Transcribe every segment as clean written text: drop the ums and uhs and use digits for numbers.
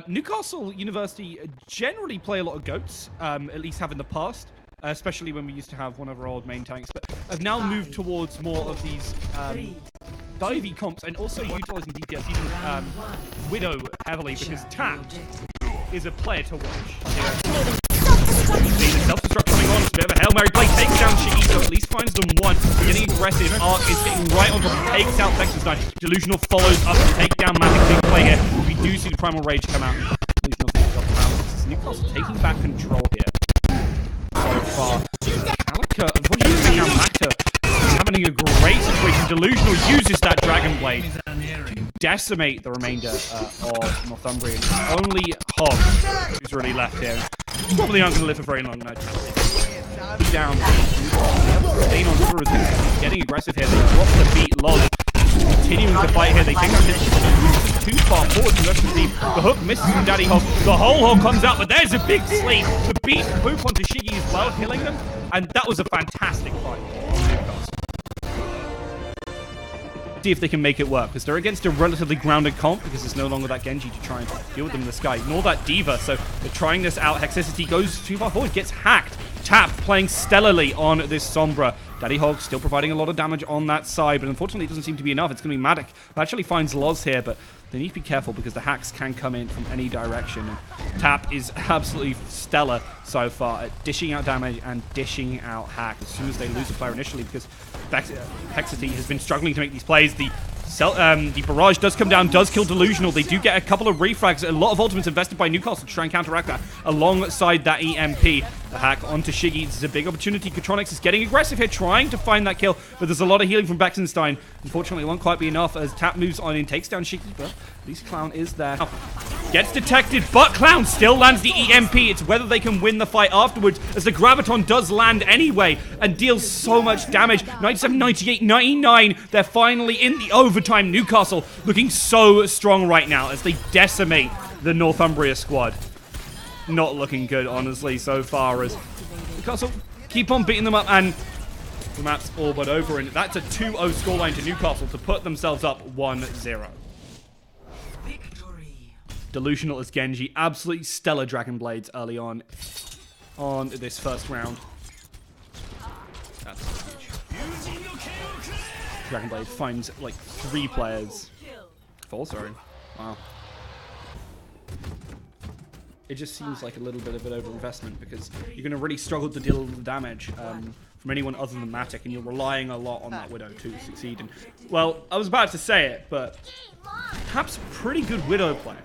Newcastle University generally play a lot of goats, at least have in the past, especially when we used to have one of our old main tanks, but have now moved towards more of these divey comps and also utilizing DPS, even Widow heavily, because Tap is a player to watch. See the self-destruct coming on, it's a bit of a Hail Mary play, takes down Shiggy, so at least finds them one. Getting aggressive, Arc is getting right on top, takes out Vexenstein. Delusional follows up to take down Matic, big play here. We do see the Primal Rage come out. Delusional takes off the balance. This is Newcastle taking back control here. So far. Calica, unfortunately, now Macta is having a great situation. Delusional uses that Dragon Blade to decimate the remainder of Northumbria. Only Hog who's really left here. Probably aren't going to live for very long now. Down. Staying on through is getting aggressive here. They drop the beat low. Continuing to fight here. They take out this too far forward from the rest of the team. The hook misses from Daddy Hog. The whole hog comes out, but there's a big sleep. The beat poop onto Shiggy as well, killing them. And that was a fantastic fight. See if they can make it work, because they're against a relatively grounded comp, because there's no longer that Genji to try and deal with them in the sky. Ignore that Diva, so they're trying this out. Hexicity goes too far forward, gets hacked. Tap playing stellarly on this Sombra. Daddy Hog still providing a lot of damage on that side, but unfortunately it doesn't seem to be enough. It's going to be Matic who actually finds Loz here, but they need to be careful because the hacks can come in from any direction. And Tap is absolutely stellar so far at dishing out damage and dishing out hack as soon as they lose a player initially, because Hexity has been struggling to make these plays. The barrage does come down, does kill Delusional. They do get a couple of refrags, a lot of ultimates invested by Newcastle to try and counteract that alongside that EMP. The hack onto Shiggy. This is a big opportunity. Katronics is getting aggressive here, trying to find that kill, but there's a lot of healing from Vexenstein. Unfortunately, it won't quite be enough as Tap moves on and takes down Shiggy, but at least Clown is there. Gets detected, but Clown still lands the EMP. It's whether they can win the fight afterwards, as the Graviton does land anyway and deals so much damage. 97, 98, 99. They're finally in the overtime. Newcastle looking so strong right now as they decimate the Northumbria squad. Not looking good, honestly, so far, as Newcastle keep on beating them up, and the map's all but over, and that's a 2-0 scoreline to Newcastle to put themselves up 1-0. Delusional as Genji, absolutely stellar Dragon Blades early on this first round. That's huge. Dragon Blade finds like 3 players. 4, sorry. Wow. It just seems like a little bit of an overinvestment, because you're going to really struggle to deal with the damage from anyone other than Matic, and you're relying a lot on that Widow to succeed. And, well, I was about to say it, but Tap's a pretty good Widow player.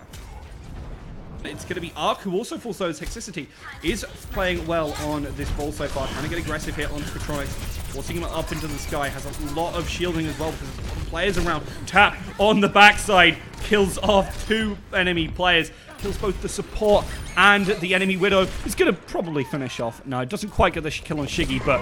It's going to be Arc, who also full slows Hexicity, is playing well on this ball so far, trying to get aggressive here onto Katronics, forcing him up into the sky, has a lot of shielding as well, because there's a lot of players around. Tap on the backside, kills off 2 enemy players, kills both the support and the enemy Widow. He's going to probably finish off. No, it doesn't quite get the kill on Shiggy, but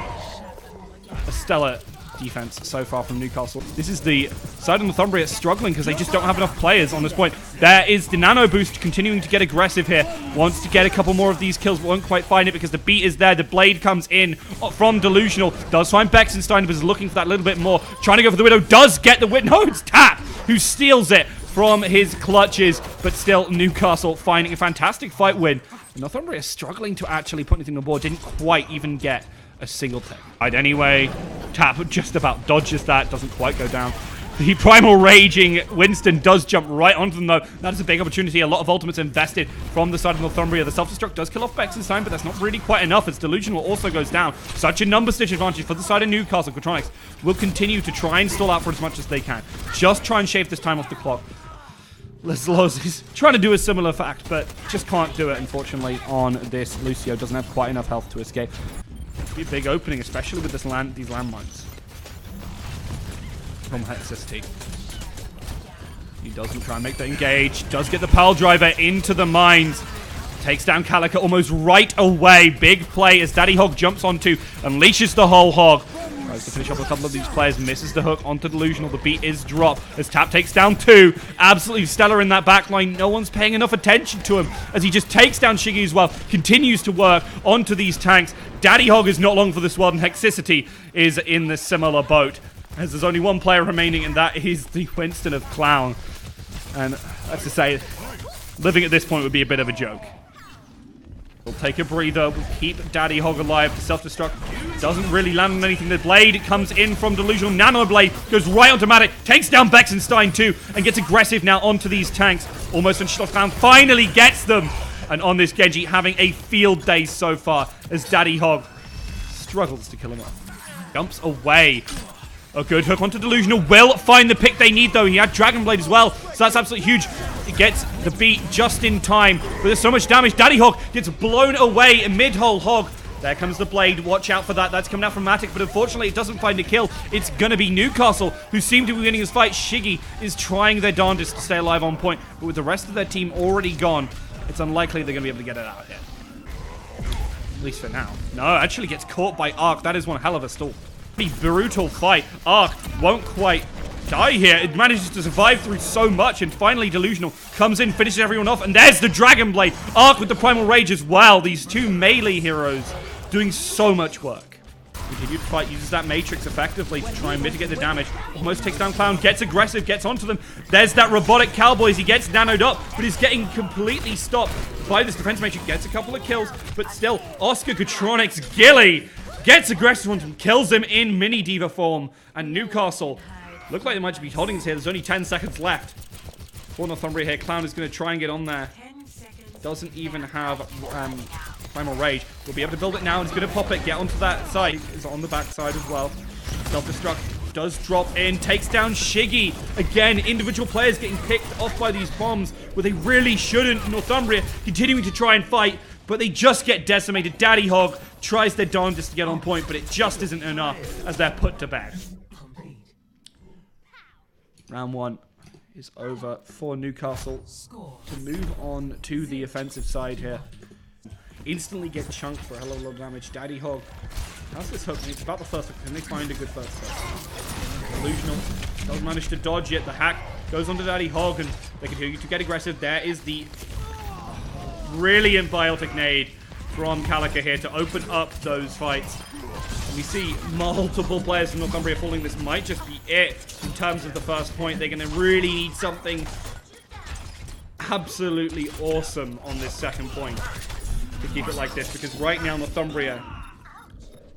a stellar defense so far from Newcastle. This is the side of Northumbria struggling because they just don't have enough players on this point. There is the Nano Boost continuing to get aggressive here. Wants to get a couple more of these kills, but won't quite find it because the beat is there. The blade comes in from Delusional. Does find Vexenstein, but is looking for that little bit more. Trying to go for the Widow. Does get the Widow. No, it's Tap who steals it from his clutches, but still Newcastle finding a fantastic fight win. Northumbria struggling to actually put anything on the board. Didn't quite even get a single take. Right, anyway, Tap just about dodges that, doesn't quite go down. The Primal Raging Winston does jump right onto them, though. That is a big opportunity. A lot of ultimates invested from the side of Northumbria. The self-destruct does kill off Vexenstein, but that's not really quite enough, as Delusional also goes down. Such a number stitch advantage for the side of Newcastle. Quatronics will continue to try and stall out for as much as they can. Just try and shave this time off the clock. Loz is trying to do a similar fact, but just can't do it, unfortunately, on this. Lucio doesn't have quite enough health to escape. It'll be a big opening, especially with these landmines from Hexicity. He doesn't try and make that engage. Does get the Pearl Driver into the mines. Takes down Calica almost right away. Big play as Daddy Hog jumps onto, unleashes the whole hog. Tries to finish off a couple of these players, misses the hook onto Delusional. The beat is dropped as Tap takes down 2. Absolutely stellar in that backline. No one's paying enough attention to him as he just takes down Shiggy as well. Continues to work onto these tanks. Daddy Hog is not long for this world, and Hexicity is in the similar boat, as there's only 1 player remaining, and that is the Winston of Clown. And I have to say, living at this point would be a bit of a joke. We'll take a breather. We'll keep Daddy Hog alive. The self-destruct doesn't really land on anything. The blade comes in from Delusional. Nano Blade goes right onto Matic. Takes down Bexenstein too. And gets aggressive now onto these tanks. Almost finished off down. Finally gets them. And on this Genji, having a field day so far as Daddy Hog struggles to kill him off. Jumps away. A good hook onto Delusional. Will find the pick they need, though. He had Dragon Blade as well, so that's absolutely huge. He gets the beat just in time, but there's so much damage. Daddy Hog gets blown away. Mid-hole Hog. There comes the blade. Watch out for that. That's coming out from Matic, but unfortunately it doesn't find a kill. It's going to be Newcastle, who seem to be winning this fight. Shiggy is trying their darndest to stay alive on point, but with the rest of their team already gone, it's unlikely they're going to be able to get it out here. At least for now. No, actually gets caught by Arc. That is one hell of a stall. Pretty brutal fight. Arc won't quite die here. It manages to survive through so much, and finally Delusional comes in, finishes everyone off, and there's the Dragon Blade. Arc with the Primal Rage as well. These two melee heroes doing so much work. Continued fight, uses that Matrix effectively to try and mitigate the damage. Almost takes down Clown, gets aggressive, gets onto them. There's that Robotic Cowboys. He gets nanoed up, but he's getting completely stopped by this Defense Matrix. Gets a couple of kills, but still, Oscar Gatronics Gilly gets aggressive on him, kills him in Mini Diva form. And Newcastle look like they might just be holding this here. There's only 10 seconds left for Northumbria here. Clown is going to try and get on there. Doesn't even have Primal Rage. We'll be able to build it now, and he's going to pop it, get onto that side. Is on the back side as well. Self-destruct does drop in, takes down Shiggy. Again, individual players getting picked off by these bombs where they really shouldn't. Northumbria continuing to try and fight, but they just get decimated. Daddy Hog tries their darndest to get on point, but it just isn't enough as they're put to bed. Round one is over for Newcastle to move on to the offensive side here. Instantly get chunked for a hell of a lot of damage. Daddy Hog has this hook, and it's about the first hook. Can they find a good first hook? Delusional does manage to dodge it. The hack goes onto Daddy Hog, and they continue to get aggressive. There is the brilliant Biotic Nade from Calica here to open up those fights. And we see multiple players from Northumbria falling. This might just be it in terms of the first point. They're going to really need something absolutely awesome on this second point to keep it like this, because right now Northumbria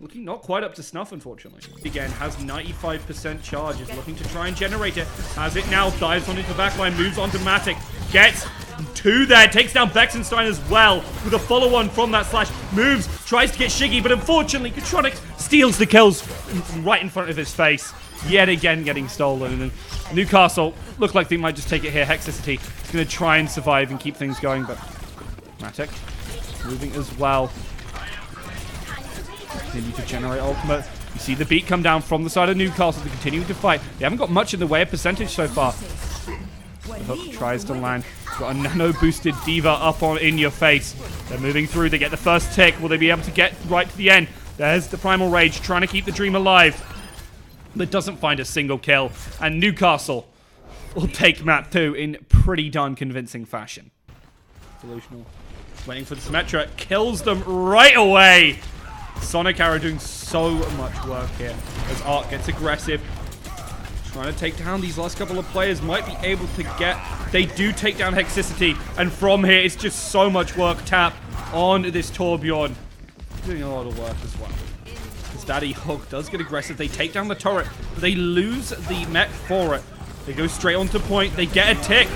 looking not quite up to snuff, unfortunately. Again, has 95% charge, is looking to try and generate it. Has it now, dives on into the backline, moves on to Matic, gets two there, takes down Bexenstein as well with a follow-on from that slash, moves, tries to get Shiggy, but unfortunately Gatronics steals the kills right in front of his face, yet again getting stolen. And then Newcastle look like they might just take it here. Hexicity is going to try and survive and keep things going, but Matic moving as well. Continue to generate ultimate. You see the beat come down from the side of Newcastle. They're continuing to fight. They haven't got much in the way of percentage so far. The hook tries to land. Got a nano-boosted Diva up on in your face. They're moving through. They get the first tick. Will they be able to get right to the end? There's the Primal Rage trying to keep the dream alive. But doesn't find a single kill. And Newcastle will take map 2 in pretty darn convincing fashion. Delusional. Waiting for the Symmetra. Kills them right away. Sonic Arrow doing so much work here as Arc gets aggressive. Trying to take down these last couple of players. Might be able to get... They do take down Hexicity. And from here, it's just so much work. Tap on this Torbjorn. Doing a lot of work as well. As Daddy Hog does get aggressive. They take down the turret. But they lose the mech for it. They go straight onto point. They get a tick.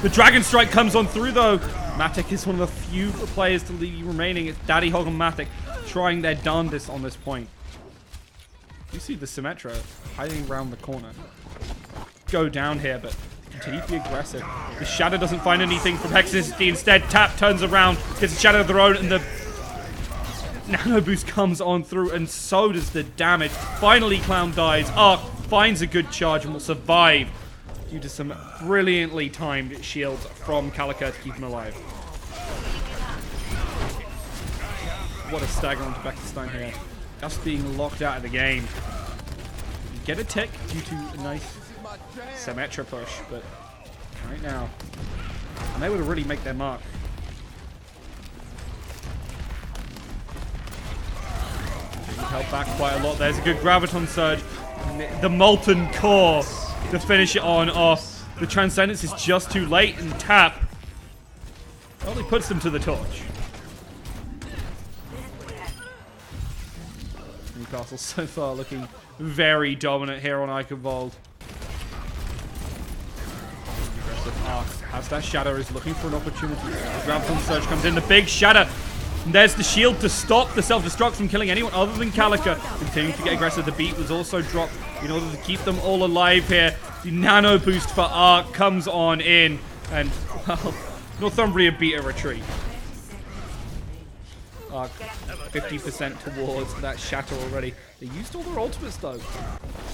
The Dragon Strike comes on through, though. Matic is one of the few players to be remaining. It's Daddy Hog and Matic trying their darndest on this point. You see the Symmetra hiding around the corner. Go down here, but continue to be aggressive. The Shadow doesn't find anything from Hexicity. Instead, Tap turns around, gets a Shadow of their own, and the Nano Boost comes on through, and so does the damage. Finally, Clown dies. Arc finds a good charge and will survive due to some brilliantly timed shields from Calica to keep him alive. What a stagger onto Bexenstein here. Just being locked out of the game. You get a tick due to a nice Symmetra push, but right now, I'm able to really make their mark. Being held back quite a lot. There's a good Graviton Surge. The Molten Core to finish it on off. The Transcendence is just too late, and Tap Well, he puts them to the torch. Newcastle so far looking very dominant here on Eichenwald. As that Shadow is looking for an opportunity. The grab from Surge comes in. The big Shadow. And there's the shield to stop the self-destruct from killing anyone other than Calica. Continuing to get aggressive. The beat was also dropped in order to keep them all alive here. The nano boost for Arc comes on in. And, well, Northumbria beat a retreat. Arc 50% towards that Shatter already. They used all their ultimates though.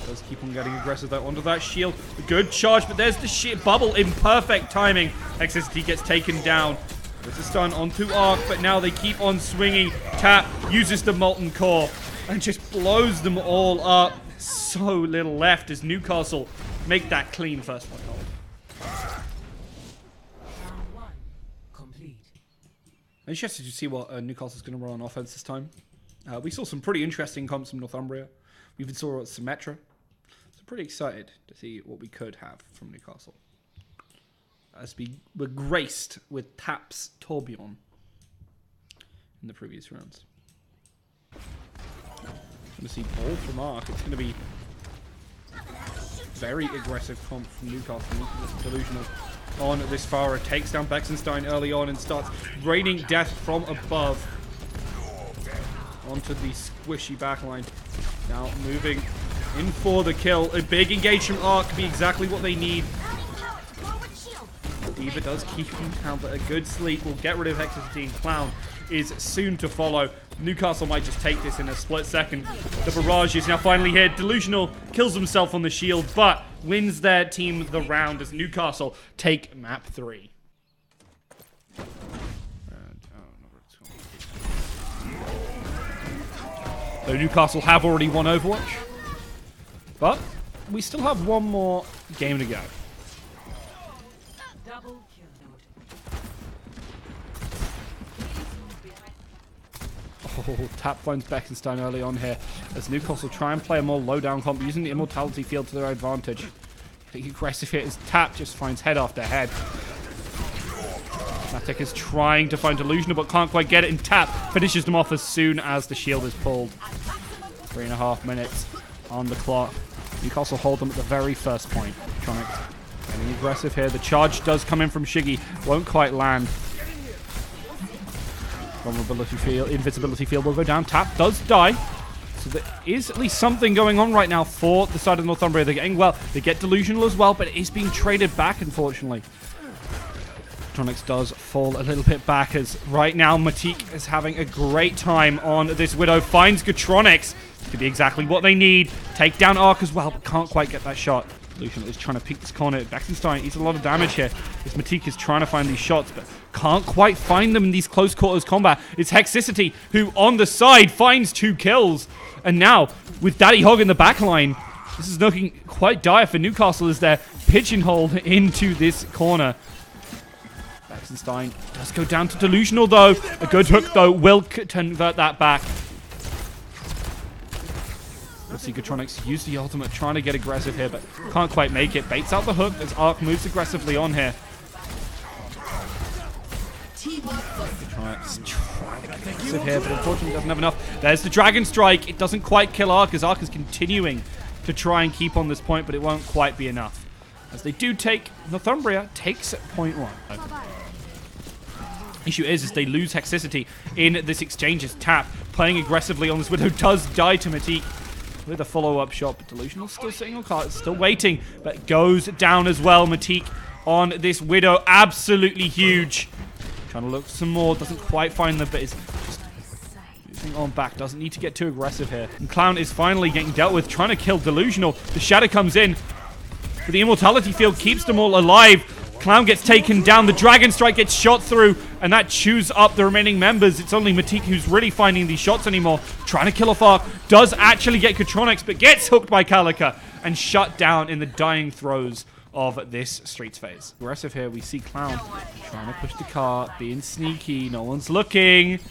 Does keep on getting aggressive though onto that shield. A good charge, but there's the shit bubble in perfect timing. Exicity gets taken down. There's a stun onto Arc, but now they keep on swinging. Tap uses the Molten Core and just blows them all up. So little left as Newcastle make that clean first point hold. Interested to see what Newcastle's going to run on offense this time. We saw some pretty interesting comps from Northumbria. We even saw Symmetra. So pretty excited to see what we could have from Newcastle. As we were graced with Tap's Tourbillon in the previous rounds. Going to see ball from Arc. It's going to be very aggressive comp from Newcastle. Delusional on this Farah. Takes down Bexenstein early on and starts raining death from above onto the squishy backline. Now moving in for the kill. A big engage from Arc could be exactly what they need. D.Va does keep him down, but a good sleep will get rid of Exorcity, and Clown is soon to follow. Newcastle might just take this in a split second. The barrage is now finally here. Delusional kills himself on the shield, but wins their team the round as Newcastle take map 3. So Newcastle have already won Overwatch, but we still have one more game to go. Oh, Tap finds Beckenstein early on here as Newcastle try and play a more low-down comp using the Immortality field to their advantage. Getting aggressive here as Tap just finds head after head. Matic is trying to find Delusional but can't quite get it, and Tap finishes them off as soon as the shield is pulled. 3.5 minutes on the clock. Newcastle hold them at the very first point. Tronic getting aggressive here. The charge does come in from Shiggy. Won't quite land. Vulnerability field, invisibility field will go down. Tap does die. So there is at least something going on right now for the side of Northumbria. They're getting, well, they get Delusional as well, but it is being traded back, unfortunately. Tronics does fall a little bit back as right now Matique is having a great time on this Widow. Finds Gatronics. Could be exactly what they need. Take down Arc as well, but can't quite get that shot. Delusional is trying to peek this corner. Baxenstein eats a lot of damage here. This Matique is trying to find these shots, but can't quite find them in these close quarters combat. It's Hexicity who, on the side, finds 2 kills. And now, with Daddy Hog in the backline, this is looking quite dire for Newcastle as they're pigeonholed into this corner. Baxenstein does go down to Delusional, though. A good hook, though, will convert that back. We'll see Gatronics use the ultimate, trying to get aggressive here, but can't quite make it. Baits out the hook as Arc moves aggressively on here. Gatronics trying to get aggressive here, but unfortunately doesn't have enough. There's the Dragon Strike. It doesn't quite kill Arc as Arc is continuing to try and keep on this point, but it won't quite be enough. As they do take, Northumbria takes point 1. Issue is they lose Hexicity in this exchange as Tap, playing aggressively on this Widow, does die to Matique with a follow-up shot, but Delusional still sitting on cards, still waiting, but goes down as well. Matique on this Widow, absolutely huge. Trying to look some more, doesn't quite find them, but is just moving on back, doesn't need to get too aggressive here. And Clown is finally getting dealt with, trying to kill Delusional. The Shadow comes in, but the Immortality field keeps them all alive. Clown gets taken down, the Dragon Strike gets shot through, and that chews up the remaining members. It's only Matique who's really finding these shots anymore. Trying to kill off Arc, does actually get Gatronics, but gets hooked by Calica and shut down in the dying throes of this Streets phase. Aggressive here, we see Clown trying to push the cart, being sneaky, no one's looking.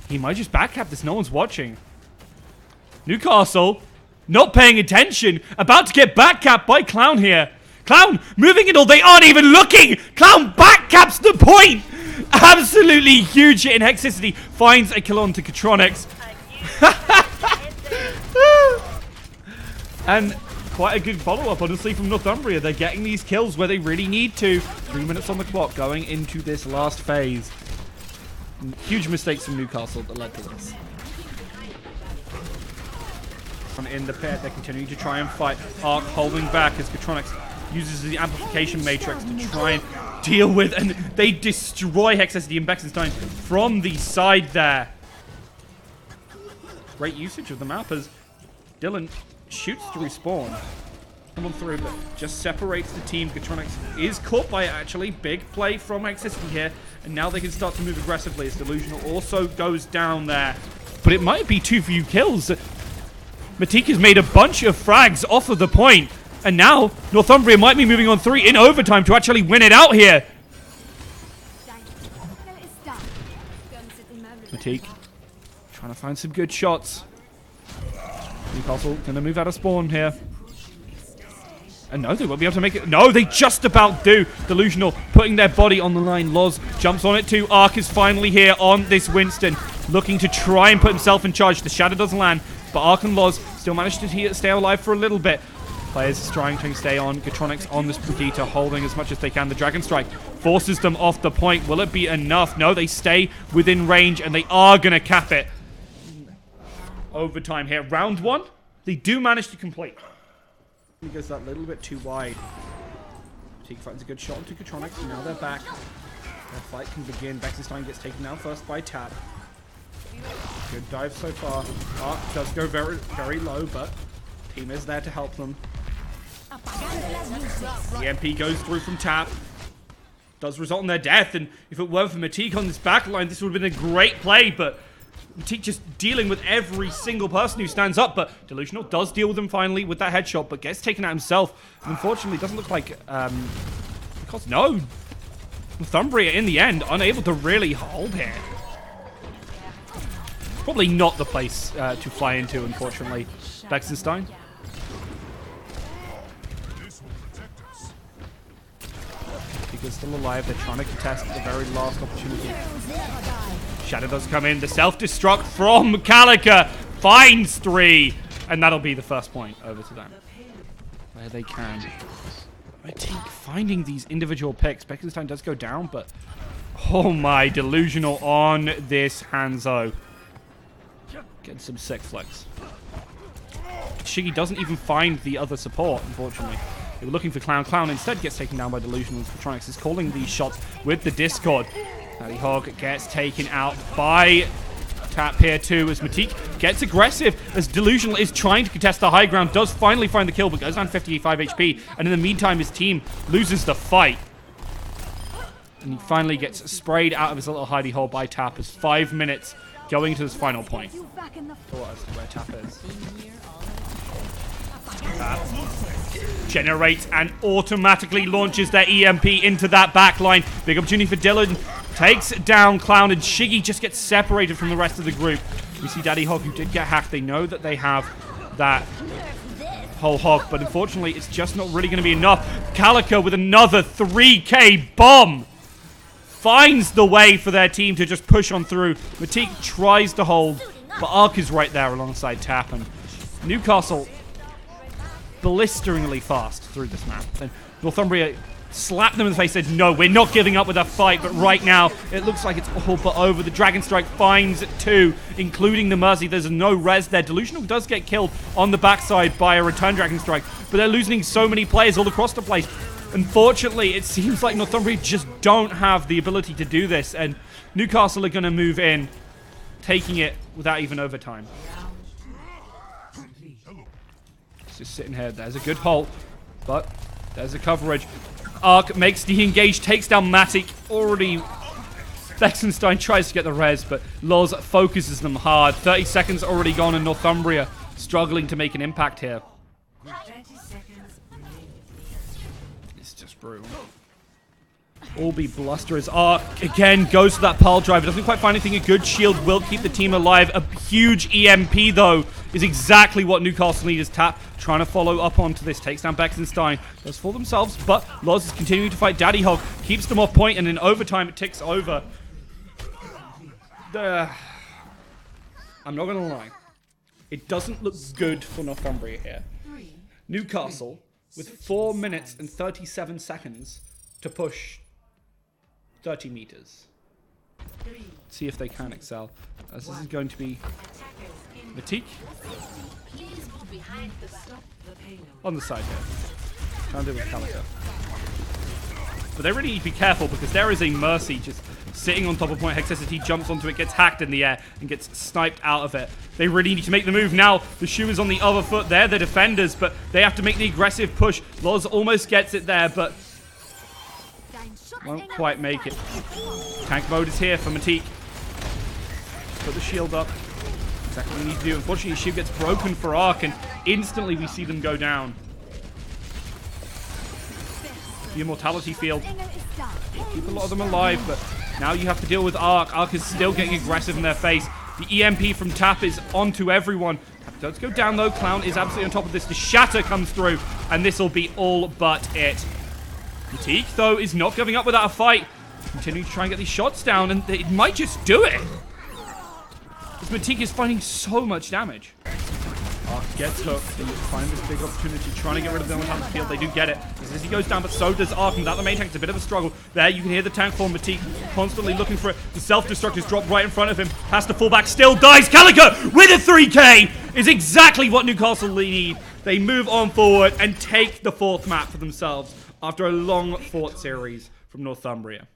He might just backcap this, no one's watching. Newcastle, not paying attention, about to get backcapped by Clown here. Clown moving it all, they aren't even looking! Clown backcaps the point! Absolutely huge hit in Hexicity. Finds a kill onto Catronics. And quite a good follow-up, honestly, from Northumbria. They're getting these kills where they really need to. 3 minutes on the clock going into this last phase. Huge mistakes from Newcastle that led to this. From in the pit, they're continuing to try and fight. Arc holding back as Catronics uses the amplification matrix to try and deal with, and they destroy Hexacity and Bexenstein from the side there. Great usage of the map as Dylan shoots through spawn. Come on through, but just separates the team. Catronics is caught by it, actually. Big play from Hexacity here, and now they can start to move aggressively as Delusional also goes down there. But it might be too few kills. Matik has made a bunch of frags off of the point, and now Northumbria might be moving on 3 in overtime to actually win it out here. Matik trying to find some good shots. Newcastle going to move out of spawn here. And no, they won't be able to make it. No, they just about do. Delusional putting their body on the line. Loz jumps on it too. Arc is finally here on this Winston, looking to try and put himself in charge. The shadow doesn't land, but Arc and Loz still managed to stay alive for a little bit. Players trying to stay on. Catronics on this Brigitte, holding as much as they can. The Dragon Strike forces them off the point. Will it be enough? No, they stay within range, and they are going to cap it. Overtime here. Round 1, they do manage to complete. He goes that little bit too wide. Teak finds a good shot into Catronics, and now they're back. Their fight can begin. Bexenstein gets taken down first by Tap. Good dive so far. Arc does go very, very low, but team is there to help them. The MP goes through from Tap. Does result in their death, and if it weren't for Matik on this backline, this would have been a great play, but Matik just dealing with every single person who stands up, but Delusional does deal with him finally with that headshot, but gets taken out himself. And unfortunately, doesn't look like, because no, Northumbria in the end, unable to really hold here. Probably not the place to fly into, unfortunately. Bexenstein. Is still alive. They're trying to contest the very last opportunity. Shadow does come in. The self-destruct from Calica finds 3, and that'll be the first point over to them. Where they can. Matik finding these individual picks. Bexenstein does go down, but oh my, Delusional on this Hanzo. Getting some sick flicks. Shiggy doesn't even find the other support, unfortunately. They were looking for Clown. Clown instead gets taken down by Delusional. Catronics is calling these shots with the Discord. Daddy Hog gets taken out by Tap here too as Matik gets aggressive as Delusional is trying to contest the high ground. Does finally find the kill, but goes down 55 HP. And in the meantime, his team loses the fight. And he finally gets sprayed out of his little hidey hole by Tap as 5 minutes going to this final point. Where Tap is. Generates and automatically launches their EMP into that backline. Big opportunity for Dylan. Takes down Clown, and Shiggy just gets separated from the rest of the group. We see Daddy Hog, who did get hacked. They know that they have that whole hog, but unfortunately, it's just not really going to be enough. Calica with another 3K bomb finds the way for their team to just push on through. Matik tries to hold, but Arc is right there alongside Tap, and Newcastle blisteringly fast through this map. And Northumbria slapped them in the face, said, no, we're not giving up with a fight, but right now, it looks like it's all but over. The Dragon Strike finds 2, including the Mercy. There's no res there. Delusional does get killed on the backside by a return Dragon Strike, but they're losing so many players all across the place. Unfortunately, it seems like Northumbria just don't have the ability to do this, and Newcastle are going to move in, taking it without even overtime. Just sitting here. There's a good halt, but there's a coverage. Arc makes the engage, takes down Matik. Already, Bexenstein tries to get the res, but Loz focuses them hard. 30 seconds already gone, and Northumbria struggling to make an impact here. It's just brutal. all be bluster as Ark again goes to that pile driver. Doesn't quite find anything. A good shield will keep the team alive. A huge EMP, though, is exactly what Newcastle need as Tap trying to follow up onto this. Takes down Bexenstein. Does for themselves, but Loz is continuing to fight Daddy Hog. Keeps them off point, and in overtime it ticks over. I'm not going to lie. It doesn't look good for Northumbria here. Newcastle, with 4 minutes and 37 seconds to push 30 meters. See if they can excel. As this is going to be Matique on the side here. Trying to do with Calico. But they really need to be careful because there is a Mercy just sitting on top of point. Hexacity jumps onto it, gets hacked in the air, and gets sniped out of it. They really need to make the move now. The shoe is on the other foot. They're the defenders, but they have to make the aggressive push. Loz almost gets it there, but won't quite make it. Tank mode is here for Matique. Put the shield up. Exactly what we need to do. Unfortunately, his shield gets broken for Ark, and instantly we see them go down. The immortality field. Keep a lot of them alive, but now you have to deal with Ark. Ark is still getting aggressive in their face. The EMP from Tap is onto everyone. Tap does go down, though. Clown is absolutely on top of this. The Shatter comes through, and this will be all but it. Matique, though, is not giving up without a fight. Continuing to try and get these shots down, and it might just do it. Because Matique is finding so much damage. Ark gets hooked. They find this big opportunity, trying to get rid of them on the field. They do get it. As he goes down, but so does Ark. And without the main tank, it's a bit of a struggle. There, you can hear the tank form. Matique constantly looking for it. The self-destruct is dropped right in front of him. Has to fall back. Still dies. Calico with a 3K is exactly what Newcastle need. They move on forward and take the 4th map for themselves after a long-fought series from Northumbria.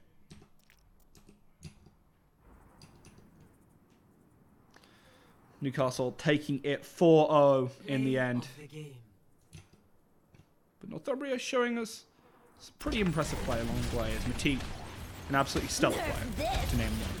Newcastle taking it 4-0 in the end. But Northumbria is showing us some pretty impressive play along the way as Matique, an absolutely stellar player, to name one.